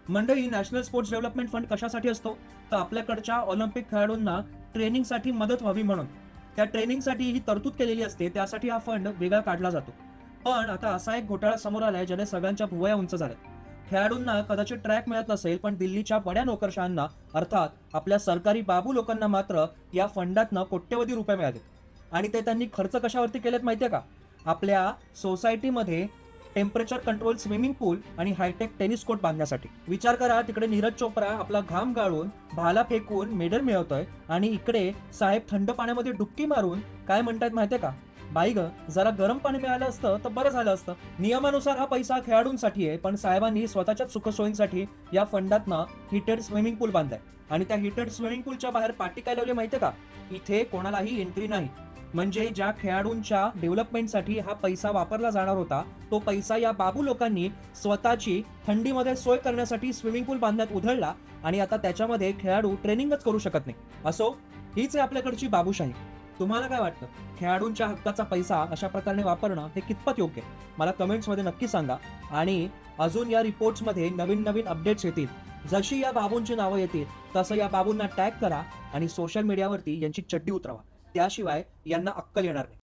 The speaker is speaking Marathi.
मंडळी, नॅशनल स्पोर्ट्स डेव्हलपमेंट फंड कशासाठी असतो? तर आपल्याकडच्या ऑलिम्पिक खेळाडूंना ट्रेनिंगसाठी मदत व्हावी म्हणून. त्या ट्रेनिंगसाठी ही तरतूद केलेली असते, त्यासाठी हा फंड वेगळा काढला जातो. पण आता असा एक घोटाळा समोर आलाय ज्याने सगळ्यांच्या भुवया उंच झाल्यात. खेळाडूंना कदाचित ट्रॅक मिळत नसेल, पण दिल्लीच्या बड्या नोकरशहांना अर्थात आपल्या सरकारी बाबू लोकांना मात्र या फंडातनं कोट्यवधी रुपये मिळाले. आणि ते त्यांनी खर्च कशावरती केलेत माहितीये का? आपल्या सोसायटीमध्ये टेम्परेचर कंट्रोल स्विमिंग पूल आणि हायटेक टेनिस कोर्ट बांधण्यासाठी. विचार करा, तिकडे नीरज चोप्रा आपला घाम गाळून भाला फेकून मेडल मिळवतोय आणि इकडे साहेब थंड पाण्यामध्ये डुबकी मारून काय म्हणतायत माहितीये का? बाई ग, जरा गरम पाणी मिळालं असतं तर बरं झालं असतं. नियमानुसार हा पैसा खेळाडूंसाठी आहे, पण साहेबांनी स्वतःच्याच सुखसोयींसाठी या फंडातनं हिटेड स्विमिंग पूल बांधलाय. आणि त्या हिटेड स्विमिंग पूलच्या बाहेर पाटी काय लावली माहितीये का? इथे कोणालाही एंट्री नाही. म्हणजे ज्या खेळाडूंच्या डेव्हलपमेंटसाठी हा पैसा वापरला जाणार होता, तो पैसा या बाबू लोकांनी स्वतःची थंडीमध्ये सोय करण्यासाठी स्विमिंग पूल बांधण्यात उधळला आणि आता त्याच्यामध्ये खेळाडू ट्रेनिंगच करू शकत नाही. असो, हीच आहे आपल्याकडची बाबूशाही. तुम्हाला काय वाटतं? खेळाडूंच्या हक्काचा पैसा अशा प्रकारे वापरणं हे कितपत योग्य आहे? मला कमेंट्समध्ये नक्की सांगा. आणि अजून या रिपोर्ट्समध्ये नवीन नवीन अपडेट्स येतील. जशी या बाबूंची नावं येतील तसं या बाबूंना टॅग करा आणि सोशल मीडियावरती यांची चड्डी उतरवा. त्याशिवाय यांना अक्कल येणार नाही.